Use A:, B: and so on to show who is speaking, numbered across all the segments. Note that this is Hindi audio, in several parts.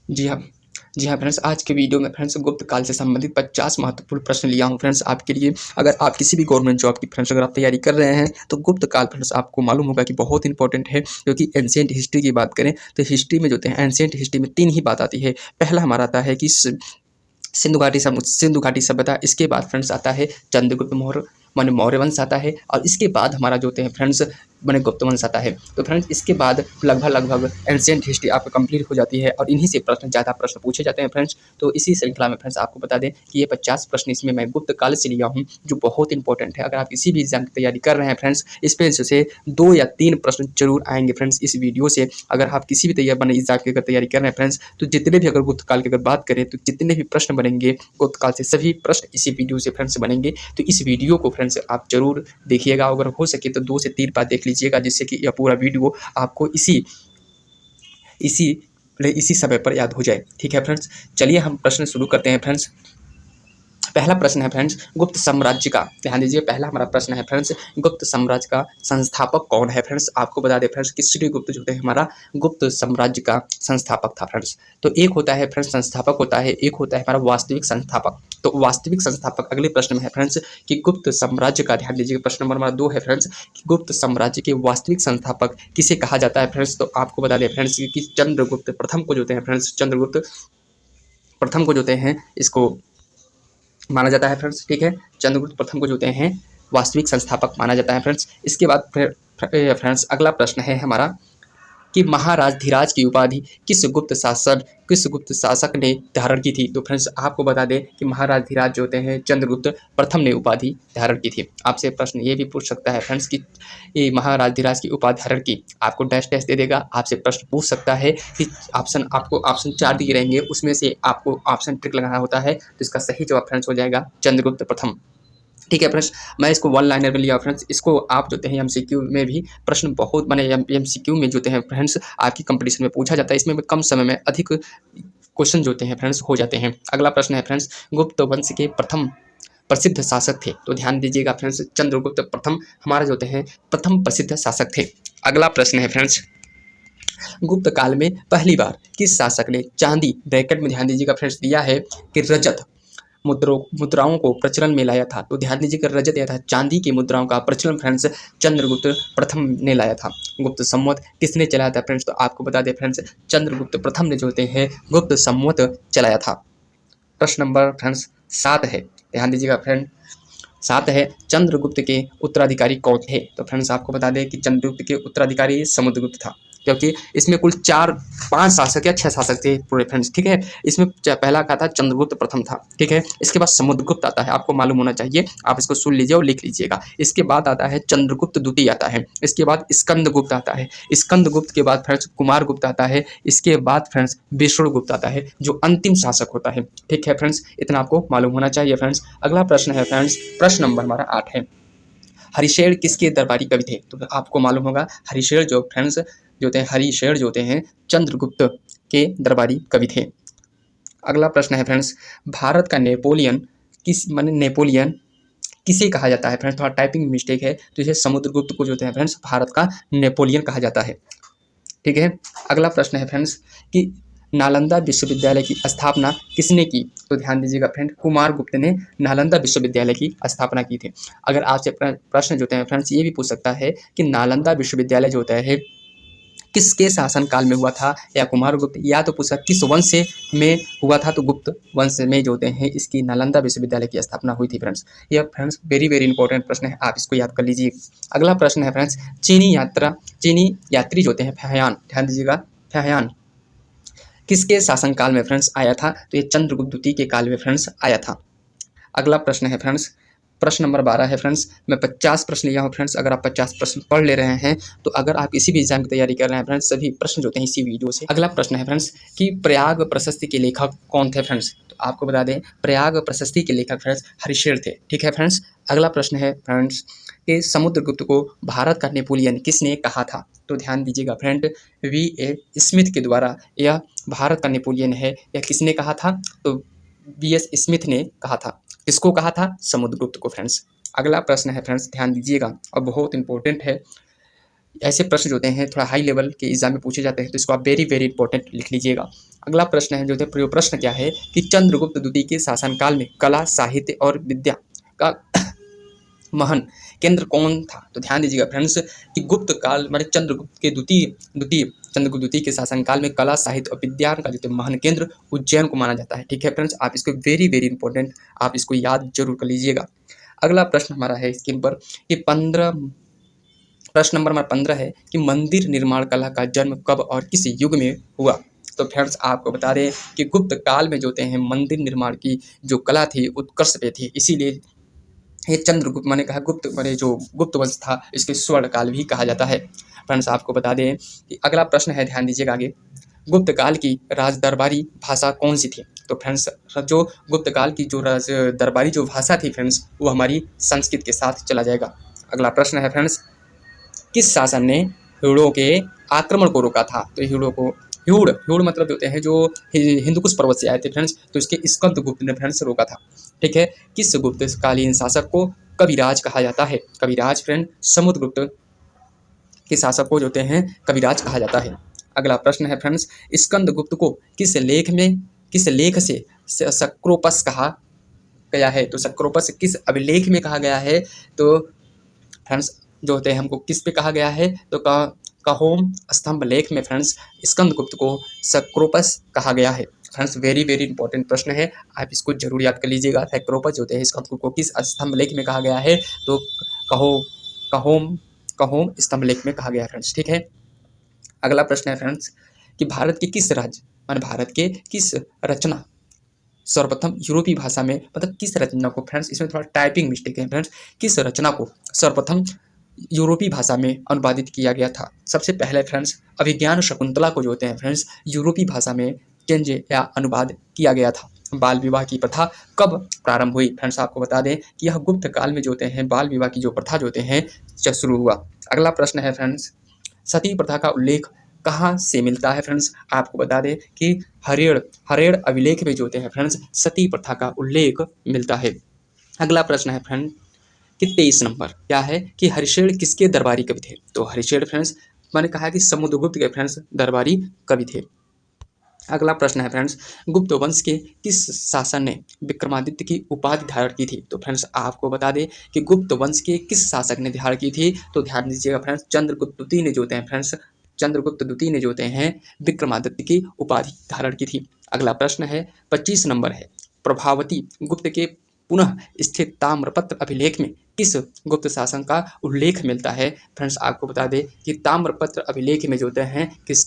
A: जी हाँ। जी हाँ फ्रेंड्स, आज के वीडियो में फ्रेंड्स गुप्त काल से संबंधित 50 महत्वपूर्ण प्रश्न लिया हूँ फ्रेंड्स आपके लिए। अगर आप किसी भी गवर्नमेंट जॉब की फ्रेंड्स अगर आप तैयारी कर रहे हैं तो गुप्त काल फ्रेंड्स आपको मालूम होगा कि बहुत इंपॉर्टेंट है, क्योंकि एंशिएंट हिस्ट्री की बात करें तो हिस्ट्री में जो होते हैं एंशिएंट हिस्ट्री में 3 ही बात आती है। पहला हमारा आता है कि सिंधु घाटी सभ्यता, इसके बाद फ्रेंड्स आता है चंद्रगुप्त मौर्य माने मौर्य वंश आता है, और इसके बाद हमारा जो होते हैं फ्रेंड्स माने गुप्त वंश आता है। तो फ्रेंड्स इसके बाद लगभग एंशिएंट हिस्ट्री आपकी कंप्लीट हो जाती है और इन्हीं से ज़्यादा प्रश्न पूछे जाते हैं फ्रेंड्स। तो इसी श्रृंखला में फ्रेंड्स आपको बता दें कि ये 50 प्रश्न इसमें मैं गुप्त काल से लिया हूँ, जो बहुत इंपॉर्टेंट है। अगर आप किसी भी एग्जाम की तैयारी कर रहे हैं फ्रेंड्स, इस पे से 2 या 3 प्रश्न जरूर आएंगे फ्रेंड्स इस वीडियो से। अगर आप किसी भी एग्जाम की अगर तैयारी कर रहे हैं फ्रेंड्स, तो जितने भी अगर गुप्त काल की अगर बात करें तो जितने भी प्रश्न बनेंगे गुप्त काल से, सभी प्रश्न इसी वीडियो से फ्रेंड्स बनेंगे। तो इस वीडियो को फ्रेंड्स आप जरूर देखिएगा, अगर हो सके तो 2 से 3 बार देख लीजिएगा, जिससे कि यह पूरा वीडियो आपको इसी समय पर याद हो जाए। ठीक है फ्रेंड्स, चलिए हम प्रश्न शुरू करते हैं फ्रेंड्स। पहला प्रश्न है फ्रेंड्स गुप्त साम्राज्य का, ध्यान दीजिए, पहला हमारा प्रश्न है फ्रेंड्स गुप्त साम्राज्य का संस्थापक कौन है फ्रेंड्स। आपको बता दें फ्रेंड्स कि श्रीगुप्त जो है हमारा गुप्त साम्राज्य का संस्थापक था फ्रेंड्स। तो एक होता है फ्रेंड्स संस्थापक होता है, एक होता है हमारा वास्तविक संस्थापक। तो वास्तविक संस्थापक अगले प्रश्न में है फ्रेंड्स कि गुप्त साम्राज्य का, ध्यान दीजिए प्रश्न नंबर हमारा 2 है फ्रेंड्स कि गुप्त साम्राज्य के वास्तविक संस्थापक किसे कहा जाता है फ्रेंड्स। तो आपको बता दें फ्रेंड्स कि चंद्रगुप्त प्रथम को जो होते हैं फ्रेंड्स, चंद्रगुप्त प्रथम को जो होते हैं इसको माना जाता है फ्रेंड्स। ठीक है, चंद्रगुप्त प्रथम को जो होते हैं वास्तविक संस्थापक माना जाता है फ्रेंड्स। इसके बाद फ्रेंड्स अगला प्रश्न है हमारा कि महाराज धीराज की उपाधि किस गुप्त शासक ने धारण की थी। तो फ्रेंड्स आपको बता दें कि महाराज धीराज जो होते हैं चंद्रगुप्त प्रथम ने उपाधि धारण की थी। आपसे प्रश्न ये भी पूछ सकता है फ्रेंड्स कि ये महाराज धीराज की उपाधि धारण की, आपको डैश डैश दे देगा। आपसे प्रश्न पूछ सकता है कि आपको ऑप्शन 4 दिए रहेंगे, उसमें से आपको ऑप्शन ट्रिक लगाना होता है। तो इसका सही जवाब फ्रेंड्स हो जाएगा चंद्रगुप्त प्रथम। ठीक है फ्रेंड्स, मैं इसको 1 लाइनर में लिया फ्रेंड्स। इसको आप जो हैं एमसीक्यू में भी प्रश्न बहुत माने एमसीक्यू में जो हैं फ्रेंड्स आपकी कंपटीशन में पूछा जाता है। इसमें कम समय में अधिक क्वेश्चन जो हैं फ्रेंड्स हो जाते हैं। अगला प्रश्न है फ्रेंड्स गुप्त वंश के प्रथम प्रसिद्ध शासक थे। तो ध्यान दीजिएगा फ्रेंड्स, चंद्रगुप्त प्रथम हमारा जो होते हैं प्रथम प्रसिद्ध शासक थे। अगला प्रश्न है फ्रेंड्स गुप्त काल में पहली बार किस शासक ने चांदी, ब्रैकेट में ध्यान दीजिएगा फ्रेंड्स दिया है कि रजत मुद्राओं को प्रचलन में लाया था। तो ध्यान दीजिएगा रजत या था चांदी की मुद्राओं का प्रचलन फ्रेंड्स चंद्रगुप्त प्रथम ने लाया था। गुप्त संवत किसने चलाया था फ्रेंड्स। तो आपको बता दें फ्रेंड्स चंद्रगुप्त प्रथम ने जो होते हैं गुप्त संवत चलाया था। प्रश्न नंबर फ्रेंड्स 7 है, ध्यान दीजिएगा फ्रेंड 7 है चंद्रगुप्त के उत्तराधिकारी कौन थे। तो फ्रेंड्स आपको बता दें कि चंद्रगुप्त के उत्तराधिकारी समुद्रगुप्त था, क्योंकि इसमें कुल 5 शासक या 6 शासक थे पूरे फ्रेंड्स। ठीक है, इसमें पहला का था चंद्रगुप्त प्रथम था। ठीक है, इसके बाद समुद्रगुप्त आता है, आपको मालूम होना चाहिए, आप इसको सुन लीजिए और लिख लीजिएगा। इसके बाद आता है चंद्रगुप्त द्वितीय आता है, इसके बाद स्कंदगुप्त आता है, स्कंदगुप्त के बाद फ्रेंड्स कुमारगुप्त आता है, इसके बाद फ्रेंड्स विष्णुगुप्त आता है जो अंतिम शासक होता है। ठीक है फ्रेंड्स, इतना आपको मालूम होना चाहिए फ्रेंड्स। अगला प्रश्न है फ्रेंड्स, प्रश्न नंबर हमारा 8 है हरिशेर किसके दरबारी कवि थे। तो आपको मालूम होगा हरिशेर जो फ्रेंड्स जो होते हैं हरिशेर जो होते हैं चंद्रगुप्त के दरबारी कवि थे। अगला प्रश्न है फ्रेंड्स भारत का नेपोलियन नेपोलियन किसे कहा जाता है फ्रेंड्स। थोड़ा टाइपिंग मिस्टेक है, तो इसे समुद्रगुप्त को जो होते हैं फ्रेंड्स भारत का नेपोलियन कहा जाता है। ठीक है, अगला प्रश्न है फ्रेंड्स कि नालंदा विश्वविद्यालय की स्थापना किसने की। तो ध्यान दीजिएगा फ्रेंड कुमारगुप्त ने नालंदा विश्वविद्यालय की स्थापना की थी। अगर आपसे प्रश्न जो होते हैं फ्रेंड्स ये भी पूछ सकता है कि नालंदा विश्वविद्यालय जो होता है किसके शासनकाल में हुआ था, या कुमारगुप्त, या तो पूछा किस वंश में हुआ था, तो गुप्त वंश में जो होते हैं इसकी नालंदा विश्वविद्यालय की स्थापना हुई थी फ्रेंड्स। यह फ्रेंड्स वेरी वेरी इंपॉर्टेंट प्रश्न है, आप इसको याद कर लीजिए। अगला प्रश्न है फ्रेंड्स चीनी यात्री जो होते हैं फहयान, ध्यान दीजिएगा फहयान किसके शासनकाल में फ्रेंड्स आया था। तो ये चंद्रगुप्त द्वितीय के काल में फ्रेंड्स आया था। अगला प्रश्न है फ्रेंड्स प्रश्न नंबर 12 है फ्रेंड्स, मैं 50 प्रश्न लिया हूँ फ्रेंड्स। अगर आप 50 प्रश्न पढ़ ले रहे हैं तो अगर आप किसी भी एग्जाम की तैयारी कर रहे हैं फ्रेंड्स, सभी प्रश्न जो होते हैं इसी वीडियो से। अगला प्रश्न है फ्रेंड्स कि प्रयाग प्रशस्ति के लेखक कौन थे फ्रेंड्स। तो आपको बता दें प्रयाग प्रशस्ति के लेखक फ्रेंड्स हरिशेर थे। ठीक है फ्रेंड्स, अगला प्रश्न है फ्रेंड्स कि समुद्रगुप्त को भारत का नेपोलियन किसने कहा था। तो ध्यान दीजिएगा फ्रेंड V.A. स्मिथ के द्वारा यह भारत का नेपोलियन है, यह किसने कहा था। तो V.S. स्मिथ ने कहा था। किसको कहा था, समुद्रगुप्त को फ्रेंड्स। अगला प्रश्न है फ्रेंड्स ध्यान दीजिएगा और बहुत इंपॉर्टेंट है ऐसे प्रश्न जो होते हैं थोड़ा हाई लेवल के एग्जाम में पूछे जाते हैं, तो इसको आप वेरी वेरी इंपॉर्टेंट लिख लीजिएगा। अगला प्रश्न है जो है प्रश्न क्या है कि चंद्रगुप्त द्वितीय के शासनकाल में कला, साहित्य और विद्या का महान केंद्र कौन था? तो ध्यान दीजिएगा फ्रेंड्स कि गुप्त काल माने चंद्रगुप्त के चंद्रगुप्त द्वितीय के शासनकाल में कला, साहित्य और विज्ञान का जो महान केंद्र उज्जैन को माना जाता है। ठीक है फ्रेंड्स, आप इसको वेरी वेरी इंपॉर्टेंट आप इसको याद जरूर कर लीजिएगा। अगला प्रश्न हमारा है स्क्रीन पर कि प्रश्न नंबर 15 है कि मंदिर निर्माण कला का जन्म कब और किस युग में हुआ? तो फ्रेंड्स आपको बता दें कि गुप्त काल में जो होते हैं मंदिर निर्माण की जो कला थी उत्कर्ष पे थी, इसीलिए ये चंद्रगुप्त मैंने कहा गुप्त मैंने जो गुप्त वंश था इसके स्वर्ण काल भी कहा जाता है। फ्रेंड्स आपको बता दें कि अगला प्रश्न है, ध्यान दीजिएगा आगे, गुप्त काल की राज दरबारी भाषा कौन सी थी? तो फ्रेंड्स जो गुप्त काल की जो राज दरबारी जो भाषा थी फ्रेंड्स वो हमारी संस्कृत के साथ चला जाएगा। अगला प्रश्न है फ्रेंड्स, किस शासन ने ह्यूणों के आक्रमण को रोका था? तो ह्यूण मतलब होते हैं जो हिंदुकुश पर्वत से आए थे फ्रेंड्स, तो इसके स्कंदगुप्त ने फ्रेंड्स रोका था। ठीक है, किस गुप्त कालीन शासक को कविराज कहा जाता है? कविराज फ्रेंड समुद्रगुप्त के शासक को जो होते हैं कविराज कहा जाता है। अगला प्रश्न है फ्रेंड्स, स्कंदगुप्त को किस लेख से सक्रोपस कहा गया है? तो सक्रोपस किस अभिलेख में कहा गया है? तो फ्रेंड्स जो होते हैं हमको किस पे कहा गया है? तो कहोम स्तंभ लेख में फ्रेंड्स स्कंदगुप्त को सक्रोपस कहा गया है। फ्रेंड्स वेरी वेरी इंपॉर्टेंट प्रश्न है, आप इसको जरूर याद कर लीजिएगा। सक्रोपस होते हैं स्कंदगुप्त को किस स्तंभ लेख में कहा गया है? तो कहोम स्तंभ लेख में कहा गया फ्रेंड्स। ठीक है, अगला प्रश्न है फ्रेंड्स कि भारत के किस राज्य मान भारत के किस रचना सर्वप्रथम यूरोपीय भाषा में मतलब किस रचना को फ्रेंड्स इसमें थोड़ा टाइपिंग मिस्टेक है फ्रेंड्स, किस रचना को सर्वप्रथम यूरोपीय भाषा में अनुवादित किया गया था? सबसे पहले फ्रेंड्स अभिज्ञान शकुंतला को जो होते हैं फ्रेंड्स यूरोपीय भाषा में चेंज या अनुवाद किया गया था। बाल विवाह की प्रथा कब प्रारंभ हुई? फ्रेंड्स आपको बता दें कि यह गुप्त काल में जो होते हैं बाल विवाह की जो प्रथा जो होते हैं शुरू हुआ। अगला प्रश्न है फ्रेंड्स, सती प्रथा का उल्लेख कहाँ से मिलता है? फ्रेंड्स आपको बता दें कि हरेड़ अभिलेख में जो होते हैं फ्रेंड्स सती प्रथा का उल्लेख मिलता है। अगला प्रश्न है फ्रेंड कि 23 नंबर क्या है कि हरिशेन किसके दरबारी कवि थे? तो हरिशेन फ्रेंड्स मैंने कहा कि समुद्रगुप्त के फ्रेंड्स दरबारी कवि थे। अगला प्रश्न है फ्रेंड्स, गुप्त वंश के किस शासन ने विक्रमादित्य की उपाधि धारण की थी? तो फ्रेंड्स आपको बता दें कि गुप्त वंश के किस शासक ने धारण की थी? तो ध्यान दीजिएगा फ्रेंड्स चंद्रगुप्त द्वितीय ने जो होते हैं फ्रेंड्स चंद्रगुप्त द्वितीय ने जो होते हैं विक्रमादित्य की उपाधि धारण की थी। अगला प्रश्न है 25 नंबर है, प्रभावती गुप्त के पुनः स्थित ताम्रपत्र अभिलेख में किस गुप्त शासन का उल्लेख मिलता है? फ्रेंड्स आपको बता दें कि ताम्रपत्र अभिलेख में जो होते हैं किस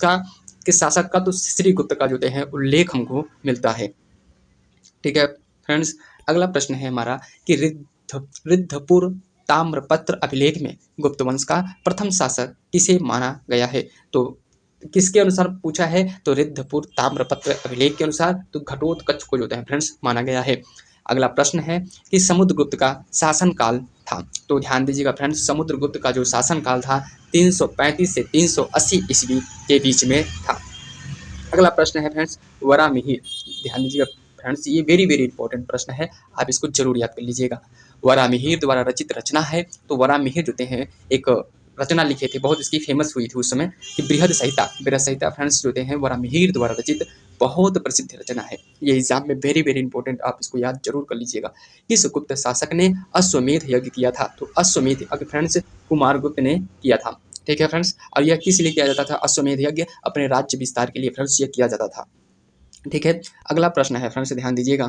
A: शासक का? तो श्रीगुप्त का जो होते हैं उल्लेख हमको मिलता है। ठीक है फ्रेंड्स, अगला प्रश्न है हमारा कि रिद्धपुर ताम्रपत्र अभिलेख में गुप्त वंश का प्रथम शासक किसे माना गया है? तो किसके अनुसार पूछा है? तो रिद्धपुर ताम्रपत्र अभिलेख के अनुसार तो घटोत्कच को जो होता है फ्रेंड्स माना गया है। अगला प्रश्न है कि समुद्रगुप्त का शासनकाल था? तो ध्यान दीजिएगा फ्रेंड्स समुद्रगुप्त का जो शासनकाल था 335 से 380 ईस्वी के बीच में था। अगला प्रश्न है फ्रेंड्स वरामिहिर, ध्यान दीजिएगा फ्रेंड्स ये वेरी वेरी इंपॉर्टेंट प्रश्न है, आप इसको जरूर याद कर लीजिएगा। वरामिहिर द्वारा रचित रचना है। तो वरामिहिर जो हैं एक रचना लिखे थे, बहुत इसकी फेमस हुई थी उस समय कि बृहद संहिता फ्रेंड्स जो हैं वरामिहिर द्वारा रचित बहुत प्रसिद्ध रचना है। ये एग्जाम में वेरी वेरी इंपॉर्टेंट, आप इसको याद जरूर कर लीजिएगा। किस गुप्त शासक ने अश्वमेध यज्ञ किया था? तो अश्वमेध यज्ञ फ्रेंड्स कुमारगुप्त ने किया था। ठीक है फ्रेंड्स, और यह किस लिए किया जाता था? अश्वमेध यज्ञ अपने राज्य विस्तार के लिए फ्रेंड्स ये किया जाता था। ठीक है, अगला प्रश्न है फ्रेंड्स ध्यान दीजिएगा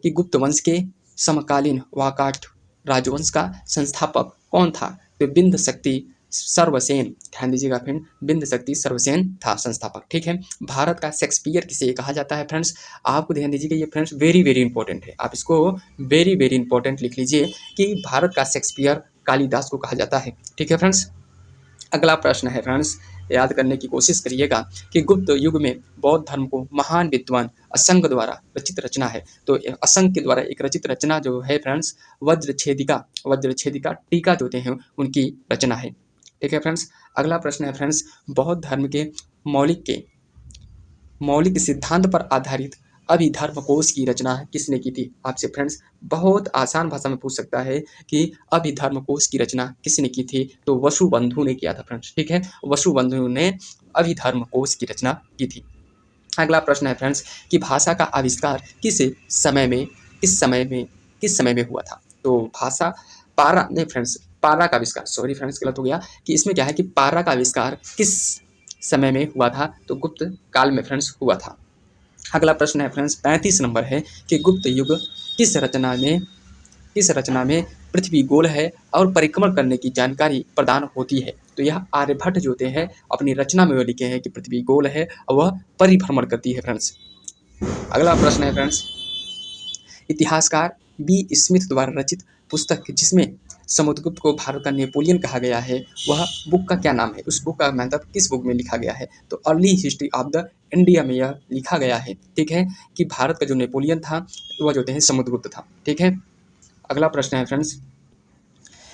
A: कि गुप्त वंश के समकालीन वाकाट राजवंश का संस्थापक कौन था? तो बिंद शक्ति सर्वसेन, ध्यान दीजिएगा फ्रेंड बिंद शक्ति सर्वसेन था संस्थापक। ठीक है, भारत का शेक्सपियर किसे कहा जाता है? फ्रेंड्स आपको ध्यान दीजिएगा ये फ्रेंड्स वेरी वेरी इंपॉर्टेंट है, आप इसको वेरी वेरी इंपॉर्टेंट लिख लीजिए कि भारत का शेक्सपियर कालिदास को कहा जाता है। ठीक है फ्रेंड्स, अगला प्रश्न है फ्रेंड्स याद करने की कोशिश करिएगा कि गुप्त युग में बौद्ध धर्म को महान विद्वान असंग द्वारा रचित रचना है। तो असंग के द्वारा एक रचित रचना जो है फ्रेंड्स वज्रछेदिका टीका जो होते हैं उनकी रचना है। ठीक है फ्रेंड्स, अगला प्रश्न है फ्रेंड्स बौद्ध धर्म के मौलिक सिद्धांत पर आधारित अभिधर्मकोश की रचना किसने की थी? आपसे फ्रेंड्स बहुत आसान भाषा में पूछ सकता है कि अभिधर्मकोश की रचना किसने की थी? तो वसुबंधु ने किया था फ्रेंड्स, ठीक है। वसुबंधु ने अभिधर्मकोश की रचना की थी। अगला प्रश्न है फ्रेंड्स कि भाषा का आविष्कार किस समय में हुआ था? तो भाषा पारा नहीं फ्रेंड्स, पारा का आविष्कार, सॉरी फ्रेंड्स गलत हो गया, कि इसमें क्या है कि पारा का आविष्कार किस समय में हुआ था? तो गुप्त काल में फ्रेंड्स हुआ था। अगला प्रश्न है फ्रेंड्स 35 नंबर है कि गुप्त युग किस रचना में पृथ्वी गोल है और परिक्रमण करने की जानकारी प्रदान होती है? तो यह आर्यभट्ट जो होते हैं अपनी रचना में वो लिखे हैं कि पृथ्वी गोल है और वह परिभ्रमण करती है फ्रेंड्स। अगला प्रश्न है फ्रेंड्स, इतिहासकार बी स्मिथ द्वारा रचित पुस्तक जिसमें समुद्रगुप्त को भारत का नेपोलियन कहा गया है, वह बुक का क्या नाम है? उस बुक का मतलब किस बुक में लिखा गया है? तो early history of the India में यह लिखा गया है, ठीक है, कि भारत का जो नेपोलियन था वह जो होते हैं समुद्रगुप्त था, ठीक है। अगला प्रश्न है फ्रेंड्स,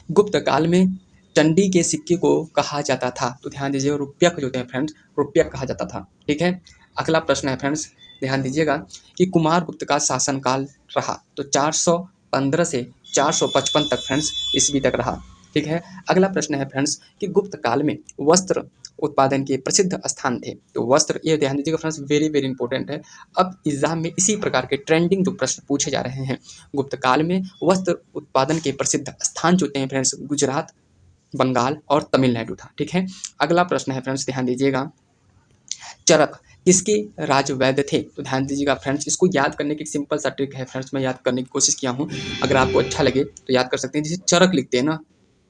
A: गुप्त काल में चंडी के सिक्के को कहा जाता था? तो ध्यान दीजिए रुपयक जो होते हैं फ्रेंड्स, रुपयक कहा जाता था, ठीक है। अगला प्रश्न है फ्रेंड्स, ध्यान दीजिएगा कि कुमारगुप्त का शासनकाल रहा तो 415 से 455 तक फ्रेंड्स ईस्वी तक रहा, ठीक है। अगला प्रश्न है फ्रेंड्स कि गुप्त काल में वस्त्र उत्पादन के प्रसिद्ध स्थान थे। तो वस्त्र, ये ध्यान दीजिएगा फ्रेंड्स, वेरी वेरी इंपॉर्टेंट है। अब एग्जाम में इसी प्रकार के ट्रेंडिंग जो प्रश्न पूछे जा रहे हैं। गुप्त काल में वस्त्र उत्पादन के प्रसिद्ध स्थान जो होते हैं फ्रेंड्स, गुजरात, बंगाल और तमिलनाडु था, ठीक है। अगला प्रश्न है फ्रेंड्स, ध्यान दीजिएगा, चरक किसके राजवैद्य थे? तो ध्यान दीजिएगा फ्रेंड्स, इसको याद करने की एक सिंपल सा ट्रिक है फ्रेंड्स, मैं याद करने की कोशिश किया हूँ, अगर आपको अच्छा लगे तो याद कर सकते हैं। जैसे चरक लिखते हैं ना,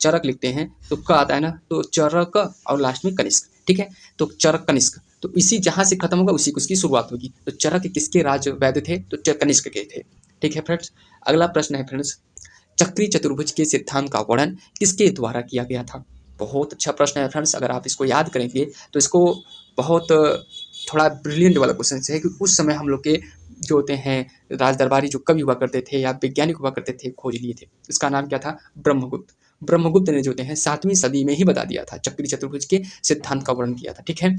A: चरक लिखते हैं तो क आता है ना, तो चरक और लास्ट में कनिष्क, ठीक है। तो चरक कनिष्क, तो इसी जहाँ से खत्म होगा उसी की उसकी शुरुआत होगी। तो चरक किसके राजवैद्य थे? तो कनिष्क के थे, ठीक है फ्रेंड्स। अगला प्रश्न है फ्रेंड्स, चक्री चतुर्भुज के सिद्धांत का वर्णन किसके द्वारा किया गया था? बहुत अच्छा प्रश्न है फ्रेंड्स, अगर आप इसको याद करेंगे तो इसको बहुत थोड़ा ब्रिलियंट वाला क्वेश्चन है कि उस समय हम लोग के जो होते हैं राज दरबारी जो कवि हुआ करते थे या वैज्ञानिक हुआ करते थे, खोज लिए थे। इसका नाम क्या था? ब्रह्मगुप्त। ब्रह्मगुप्त ने जो होते हैं 7वीं सदी में ही बता दिया था, चक्री चतुर्भुज के सिद्धांत का वर्णन किया था, ठीक है।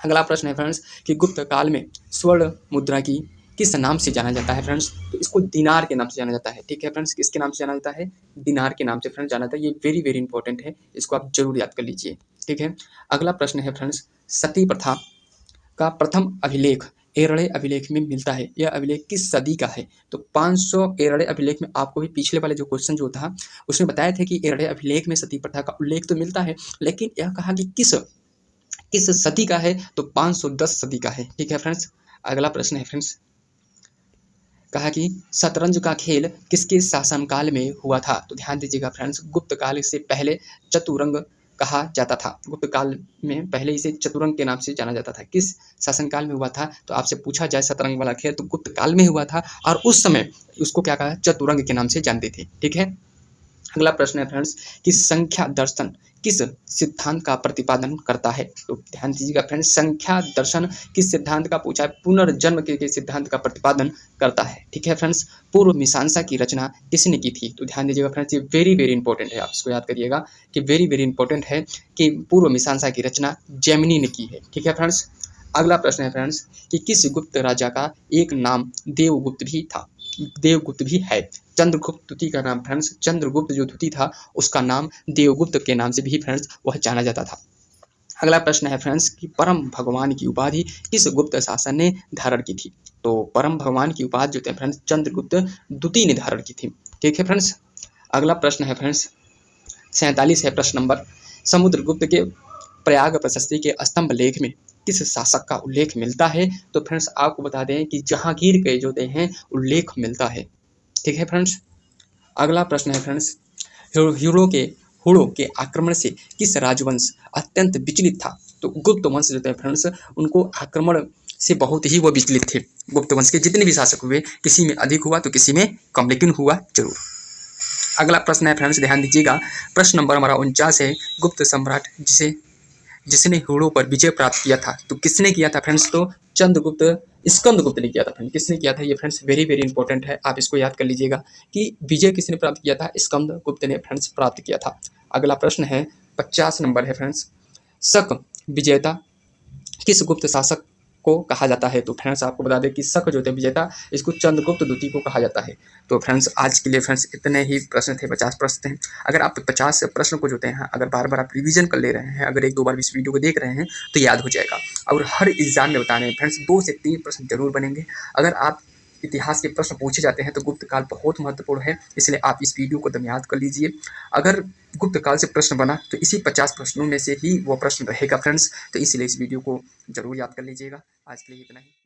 A: अगला प्रश्न है फ्रेंड्स कि गुप्त काल में स्वर्ण मुद्रा की किस नाम से जाना जाता है फ्रेंड्स? तो इसको दिनार के नाम से जाना जाता है, ठीक है फ्रेंड्स। किसके नाम से जाना जाता है? दिनार के नाम से फ्रेंड्स जाना जाता है। ये वेरी वेरी इंपॉर्टेंट है, इसको आप जरूर याद कर लीजिए, ठीक है। अगला प्रश्न है फ्रेंड्स, सती प्रथा का प्रथम अभिलेख एरड़े अभिलेख में मिलता है, यह अभिलेख किस सदी का है? तो 500 एरड़े अभिलेख में आपको भी पिछले वाले जो क्वेश्चन जो था उसमें बताया था कि एरड़े अभिलेख में सती प्रथा का उल्लेख तो मिलता है, लेकिन यह कहा कि किस सदी का है? तो 510 सदी का है, ठीक है फ्रेंड्स। अगला प्रश्न है फ्रेंड्स, कहा कि शतरंज का खेल किसके शासनकाल में हुआ था? तो ध्यान दीजिएगा फ्रेंड्स, गुप्त काल से पहले चतुरंग कहा जाता था। गुप्त काल में पहले इसे चतुरंग के नाम से जाना जाता था। किस शासनकाल में हुआ था? तो आपसे पूछा जाए शतरंग वाला खेल तो गुप्त काल में हुआ था और उस समय उसको क्या कहा? चतुरंग के नाम से जानते थे, ठीक है। अगला प्रश्न है फ्रेंड्स कि संख्या दर्शन किस सिद्धांत का प्रतिपादन करता है? तो ध्यान दीजिएगा फ्रेंड्स, संख्या दर्शन किस सिद्धांत का पूछा है? पुनर्जन्म के सिद्धांत का प्रतिपादन करता है, ठीक है फ्रेंड्स। पूर्व मीमांसा की रचना किसने की थी? तो ध्यान दीजिएगा फ्रेंड्स, ये वेरी वेरी इंपॉर्टेंट है, आप इसको याद करिएगा कि वेरी वेरी इंपॉर्टेंट है कि पूर्व मीमांसा की रचना जैमिनी ने की है, ठीक है फ्रेंड्स। अगला प्रश्न है फ्रेंड्स कि किस गुप्त राजा का एक नाम देवगुप्त भी था? देवगुप्त भी है। चंद्रगुप्त द्वितीय का नाम फ्रेंड्स, चंद्रगुप्त जो द्वितीय था उसका नाम देवगुप्त के नाम से भी फ्रेंड्स वह जाना जाता था। अगला प्रश्न है फ्रेंड्स कि परम भगवान की उपाधि किस गुप्त शासन ने धारण की थी? तो परम भगवान की उपाधि जो थे फ्रेंड्स चंद्रगुप्त द्वितीय ने धारण की थी, ठीक है फ्रेंड्स। अगला प्रश्न है फ्रेंड्स 47 है प्रश्न नंबर, समुद्रगुप्त के प्रयाग प्रशस्ति के स्तंभ लेख में किस शासक का उल्लेख मिलता है? तो फ्रेंड्स आपको बता दें कि जहांगीर के जो हैं उल्लेख मिलता है, ठीक है फ्रेंड्स। अगला प्रश्न है फ्रेंड्स, हुड़ों के आक्रमण से किस राजवंश अत्यंत विचलित था? तो गुप्त वंश जो थे फ्रेंड्स उनको आक्रमण से बहुत ही वो विचलित थे। गुप्त वंश के जितने भी शासक हुए किसी में अधिक हुआ तो किसी में कम, लेकिन हुआ जरूर। अगला प्रश्न है फ्रेंड्स, ध्यान दीजिएगा, प्रश्न नंबर हमारा 49 है, गुप्त सम्राट जिसने हुड़ों पर विजय प्राप्त किया था तो किसने किया था फ्रेंड्स? तो स्कंदगुप्त ने किया था फ्रेंड्स। किसने किया था? ये फ्रेंड्स वेरी वेरी इंपॉर्टेंट है, आप इसको याद कर लीजिएगा कि विजय किसने प्राप्त किया था? स्कंदगुप्त ने फ्रेंड्स प्राप्त किया था। अगला प्रश्न है 50 नंबर है फ्रेंड्स, शक विजेता किस गुप्त शासक को कहा जाता है? तो फ्रेंड्स आपको बता दें कि शक जो थे विजेता, इसको चंद्रगुप्त द्वितीय को कहा जाता है। तो फ्रेंड्स आज के लिए फ्रेंड्स इतने ही प्रश्न थे, 50 प्रश्न थे। अगर आप 50 प्रश्न को जो हैं अगर बार-बार आप रिवीजन कर ले रहे हैं, अगर 1-2 बार इस वीडियो को देख रहे हैं तो याद हो जाएगा। और हर एग्जाम में बता रहे हैं फ्रेंड्स 2 से 3 प्रश्न जरूर बनेंगे। अगर आप इतिहास के प्रश्न पूछे जाते हैं तो गुप्त काल बहुत महत्वपूर्ण है, इसलिए आप इस वीडियो को एकदम याद कर लीजिए। अगर गुप्त काल से प्रश्न बना तो इसी 50 प्रश्नों में से ही वो प्रश्न रहेगा फ्रेंड्स, तो इसलिए इस वीडियो को जरूर याद कर लीजिएगा। आज के लिए इतना ही।